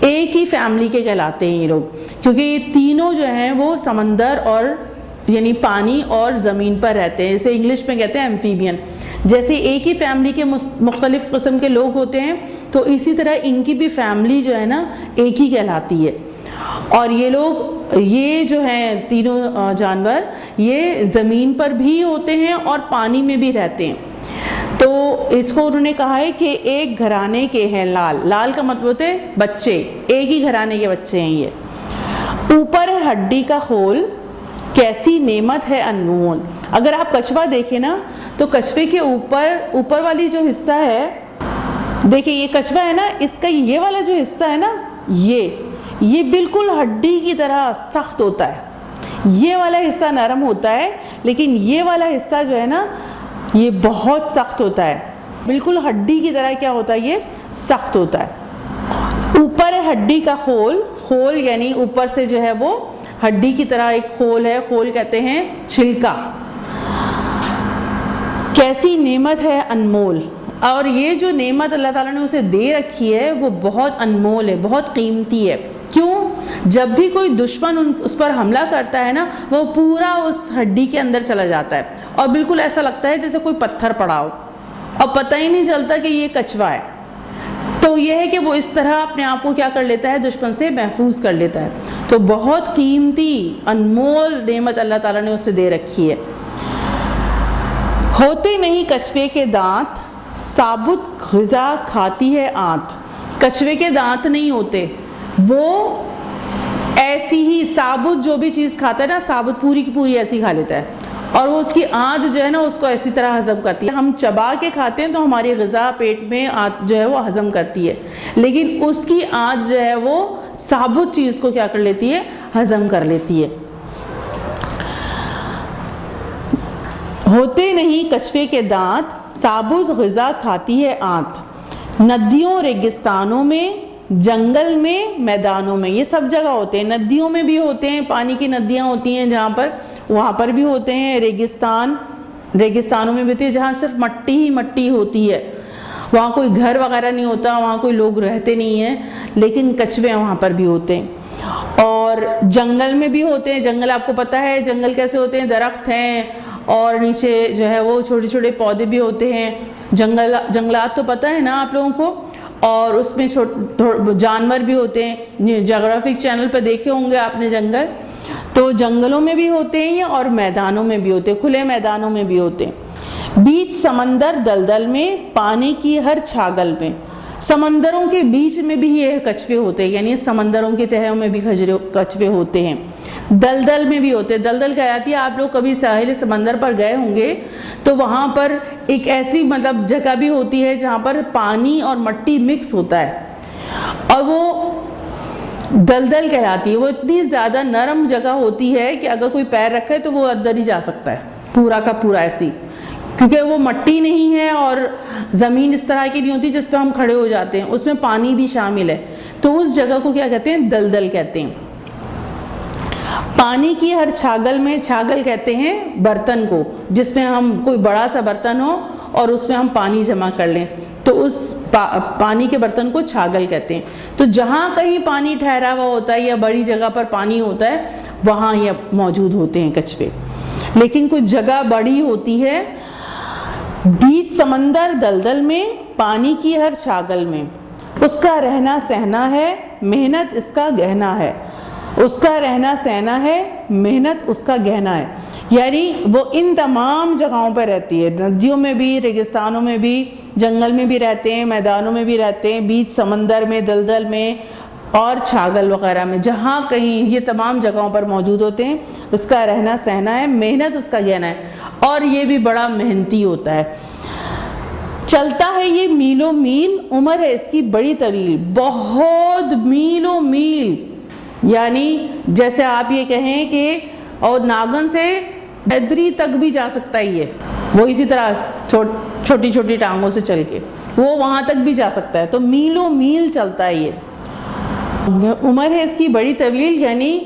ایک ہی فیملی کے کہلاتے ہیں یہ لوگ، کیونکہ یہ تینوں جو ہیں وہ سمندر اور یعنی پانی اور زمین پر رہتے ہیں، اسے انگلش میں کہتے ہیں ایمفیبین۔ جیسے ایک ہی فیملی کے مختلف قسم کے لوگ ہوتے ہیں تو اسی طرح ان کی بھی فیملی جو ہے نا ایک ہی کہلاتی ہے۔ اور یہ لوگ، یہ جو ہیں تینوں جانور، یہ زمین پر بھی ہوتے ہیں اور پانی میں بھی رہتے ہیں۔ تو اس کو انہوں نے کہا ہے کہ ایک گھرانے کے ہیں لال، لال کا مطلب ہوتا ہے بچے، ایک ہی گھرانے کے بچے ہیں یہ۔ اوپر ہے ہڈی کا خول، کیسی نعمت ہے انمول۔ اگر آپ کچھوا دیکھیں نا تو کچھوے کے اوپر والی جو حصہ ہے، دیکھیں یہ کچھوا ہے نا، اس کا یہ والا جو حصہ ہے نا، یہ بالکل ہڈی کی طرح سخت ہوتا ہے۔ یہ والا حصہ نرم ہوتا ہے لیکن یہ والا حصہ جو ہے نا یہ بہت سخت ہوتا ہے، بالکل ہڈی کی طرح کیا ہوتا ہے، یہ سخت ہوتا ہے۔ اوپر ہے ہڈی کا خول، خول یعنی اوپر سے جو ہے وہ ہڈی کی طرح ایک خول ہے، خول کہتے ہیں چھلکا۔ کیسی نعمت ہے انمول، اور یہ جو نعمت اللہ تعالیٰ نے اسے دے رکھی ہے وہ بہت انمول ہے، بہت قیمتی ہے۔ کیوں؟ جب بھی کوئی دشمن اس پر حملہ کرتا ہے نا وہ پورا اس ہڈی کے اندر چلا جاتا ہے اور بالکل ایسا لگتا ہے جیسے کوئی پتھر پڑا ہو اور پتہ ہی نہیں چلتا کہ یہ کچھوا ہے۔ تو یہ ہے کہ وہ اس طرح اپنے آپ کو کیا کر لیتا ہے، دشمن سے محفوظ کر لیتا ہے۔ تو بہت قیمتی انمول نعمت اللہ تعالیٰ نے اسے دے رکھی ہے۔ ہوتے نہیں کچھوے کے دانت، ثابت غذا کھاتی ہے آنت۔ کچھوے کے دانت نہیں ہوتے، وہ ایسی ہی ثابت جو بھی چیز کھاتا ہے نا، ثابت پوری کی پوری ایسی کھا لیتا ہے، اور وہ اس کی آنت جو ہے نا اس کو ایسی طرح ہضم کرتی ہے۔ ہم چبا کے کھاتے ہیں تو ہماری غذا پیٹ میں آنت جو ہے وہ ہضم کرتی ہے، لیکن اس کی آنت جو ہے وہ ثابت چیز کو کیا کر لیتی ہے، ہضم کر لیتی ہے۔ ہوتے نہیں کچھوے کے دانت، ثابت غذا کھاتی ہے آنت۔ ندیوں ریگستانوں میں، جنگل میں، میدانوں میں، یہ سب جگہ ہوتے ہیں۔ ندیوں میں بھی ہوتے ہیں، پانی کی ندیاں ہوتی ہیں جہاں پر، وہاں پر بھی ہوتے ہیں۔ ریگستانوں میں بھی ہوتے ہیں جہاں صرف مٹی ہی مٹی ہوتی ہے، وہاں کوئی گھر وغیرہ نہیں ہوتا، وہاں کوئی لوگ رہتے نہیں ہیں، لیکن کچھوے وہاں پر بھی ہوتے ہیں۔ اور جنگل میں بھی ہوتے ہیں۔ جنگل آپ کو پتہ ہے جنگل کیسے ہوتے ہیں، درخت ہیں اور نیچے جو ہے وہ چھوٹے چھوٹے پودے بھی ہوتے ہیں۔ جنگلات تو پتہ ہے نا آپ لوگوں کو، اور اس میں جانور بھی ہوتے ہیں۔ جغرافک چینل پہ دیکھے ہوں گے آپ نے جنگل، تو جنگلوں میں بھی ہوتے ہیں اور میدانوں میں بھی ہوتے ہیں، کھلے میدانوں میں بھی ہوتے ہیں۔ بیچ سمندر دلدل میں، پانی کی ہر چھاگل میں۔ سمندروں کے بیچ میں بھی یہ کچھوے ہوتے ہیں، یعنی سمندروں کے تہوں میں بھی کچھوے ہوتے ہیں، دلدل میں بھی ہوتے ہیں۔ دلدل کہلاتی ہے، آپ لوگ کبھی ساحل سمندر پر گئے ہوں گے تو وہاں پر ایک ایسی جگہ بھی ہوتی ہے جہاں پر پانی اور مٹی مکس ہوتا ہے، اور وہ دلدل کہلاتی ہے۔ وہ اتنی زیادہ نرم جگہ ہوتی ہے کہ اگر کوئی پیر رکھے تو وہ اندر ہی جا سکتا ہے، پورا کا پورا ایسی، کیونکہ وہ مٹی نہیں ہے اور زمین اس طرح کی نہیں ہوتی جس پہ ہم کھڑے ہو جاتے ہیں، اس میں پانی بھی شامل ہے، تو اس جگہ کو کیا کہتے ہیں، دلدل کہتے ہیں۔ پانی کی ہر چھاگل میں، چھاگل کہتے ہیں برتن کو جس میں ہم کوئی بڑا سا برتن ہو اور اس میں ہم پانی جمع کر لیں، تو اس پانی کے برتن کو چھاگل کہتے ہیں۔ تو جہاں کہیں پانی ٹھہرا ہوا ہوتا ہے یا بڑی جگہ پر پانی ہوتا ہے وہاں یہ موجود ہوتے ہیں کچھوے، لیکن کچھ جگہ بڑی ہوتی ہے۔ بیچ سمندر دلدل میں، پانی کی ہر چھاگل میں، اس کا رہنا سہنا ہے، محنت اس کا گہنا ہے۔ اس کا رہنا سہنا ہے، محنت اس کا گہنا ہے، یعنی وہ ان تمام جگہوں پہ رہتی ہے، ندیوں میں بھی، ریگستانوں میں بھی، جنگل میں بھی رہتے ہیں، میدانوں میں بھی رہتے ہیں، بیچ سمندر میں، دلدل میں اور چھاگل وغیرہ میں، جہاں کہیں یہ تمام جگہوں پر موجود ہوتے ہیں۔ اس کا رہنا سہنا ہے، محنت اس کا گہنا ہے، اور یہ بھی بڑا محنتی ہوتا ہے۔ چلتا ہے یہ میلوں میل، عمر ہے اس کی بڑی طویل، بہت میلوں میل، یعنی جیسے آپ یہ کہیں کہ اور ناگن سے بیدری تک بھی جا سکتا ہے یہ، وہ اسی طرح چھوٹی چھوٹی ٹانگوں سے چل کے وہ وہاں تک بھی جا سکتا ہے، تو میلوں میل چلتا ہے یہ۔ عمر ہے اس کی بڑی طویل، یعنی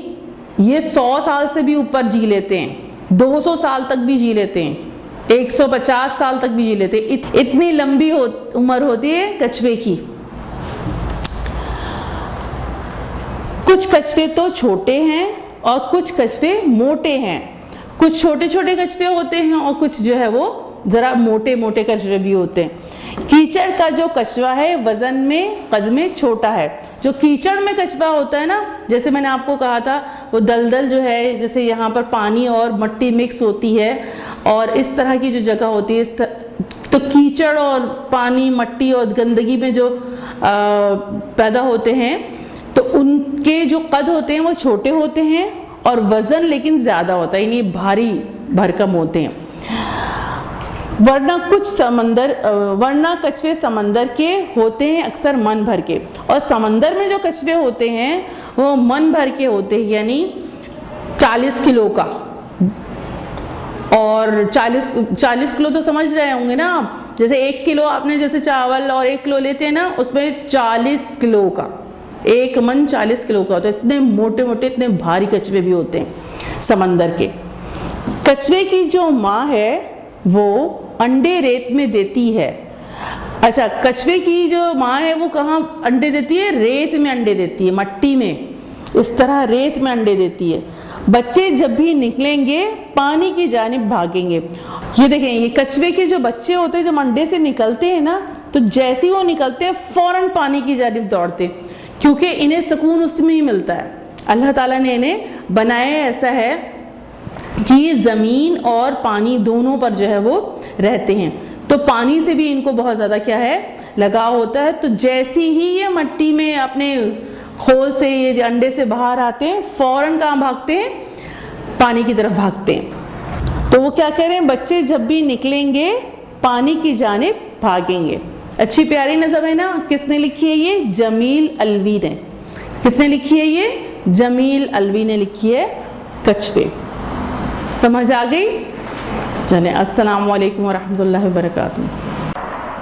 یہ 100 سال سے بھی اوپر جی لیتے ہیں، 200 سال تک بھی جی لیتے ہیں، 150 سال تک بھی جی لیتے ہیں، اتنی لمبی عمر ہوتی ہے کچھوے کی۔ کچھ کچھوے تو چھوٹے ہیں اور کچھ کچھوے موٹے ہیں. کچھ چھوٹے چھوٹے کچھوے ہوتے ہیں اور کچھ جو ہے وہ ذرا موٹے موٹے کچھوے بھی ہوتے ہیں. کیچڑ کا جو کچھوا ہے وزن میں قد میں چھوٹا ہے. جو کیچڑ میں کچھوا ہوتا ہے نا، جیسے میں نے آپ کو کہا تھا وہ دلدل جو ہے، جیسے یہاں پر پانی اور مٹی مکس ہوتی ہے اور اس طرح کی جو جگہ ہوتی ہے، تو کیچڑ اور پانی مٹی اور گندگی میں جو پیدا ہوتے ہیں تو ان کے جو قد ہوتے ہیں وہ چھوٹے ہوتے ہیں اور وزن لیکن زیادہ ہوتا ہے، یعنی بھاری بھرکم ہوتے ہیں. ورنہ کچھوے سمندر کے ہوتے ہیں اکثر من بھر کے، اور سمندر میں جو کچھوے ہوتے ہیں وہ من بھر کے ہوتے ہیں، یعنی 40 کلو کا. اور 40 کلو تو سمجھ رہے ہوں گے نا آپ، جیسے 1 کلو آپ نے جیسے چاول اور 1 کلو لیتے ہیں نا، اس میں 40 کلو کا، 1 من 40 کلو کا ہوتا ہے. اتنے موٹے موٹے اتنے بھاری کچھوے بھی ہوتے ہیں سمندر کے. کچھوے کی جو ماں ہے وہ انڈے ریت میں دیتی ہے. اچھا، کچھوے کی جو ماں ہے وہ کہاں انڈے دیتی ہے؟ ریت میں انڈے دیتی ہے، مٹی میں، اس طرح ریت میں انڈے دیتی ہے. بچے جب بھی نکلیں گے پانی کی جانب بھاگیں گے. یہ دیکھیں، یہ کچھوے کے جو بچے ہوتے ہیں جب انڈے سے نکلتے ہیں نا، تو جیسے وہ نکلتے ہیں فوراً پانی کی جانب دوڑتے، کیونکہ انہیں سکون اس میں ہی ملتا ہے. اللہ تعالیٰ نے انہیں بنایا ایسا ہے کہ یہ زمین اور پانی دونوں پر جو ہے وہ رہتے ہیں، تو پانی سے بھی ان کو بہت زیادہ کیا ہے لگاؤ ہوتا ہے. تو جیسی ہی یہ مٹی میں اپنے کھول سے یہ انڈے سے باہر آتے ہیں فوراً کہاں بھاگتے ہیں؟ پانی کی طرف بھاگتے ہیں. تو وہ کیا کہہ رہے ہیں؟ بچے جب بھی نکلیں گے پانی کی جانب بھاگیں گے. اچھی پیاری نظم ہے نا. کس نے لکھی ہے یہ؟ جمیل الوی نے. کس نے لکھی ہے یہ؟ جمیل الوی نے لکھی ہے کچھوے. سمجھ آ گئی؟ چلیں، السلام علیکم ورحمۃ اللہ وبرکاتہ.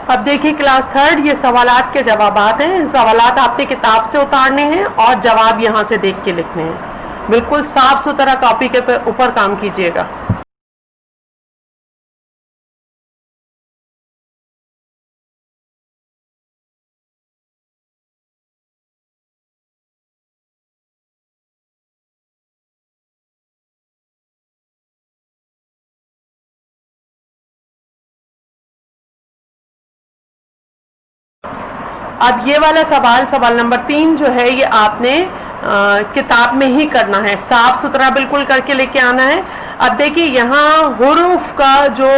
اب دیکھیے کلاس 3 یہ سوالات کے جوابات ہیں. سوالات آپ نے کتاب سے اتارنے ہیں اور جواب یہاں سے دیکھ کے لکھنے ہیں. بالکل صاف ستھرا کاپی کے اوپر کام کیجیے گا. اب یہ والا سوال نمبر 3 جو ہے یہ آپ نے کتاب میں ہی کرنا ہے. صاف ستھرا بالکل کر کے لے کے آنا ہے. اب دیکھیے یہاں حروف کا جو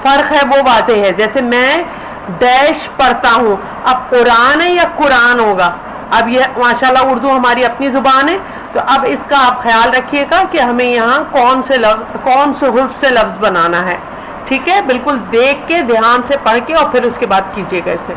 فرق ہے وہ واضح ہے. جیسے میں ڈیش پڑھتا ہوں، اب قرآن ہے یا قرآن ہوگا. اب یہ ماشاءاللہ اردو ہماری اپنی زبان ہے، تو اب اس کا آپ خیال رکھیے گا کہ ہمیں یہاں کون سے حرف سے لفظ بنانا ہے. ٹھیک ہے، بالکل دیکھ کے دھیان سے پڑھ کے اور پھر اس کے بعد کیجیے گا اسے.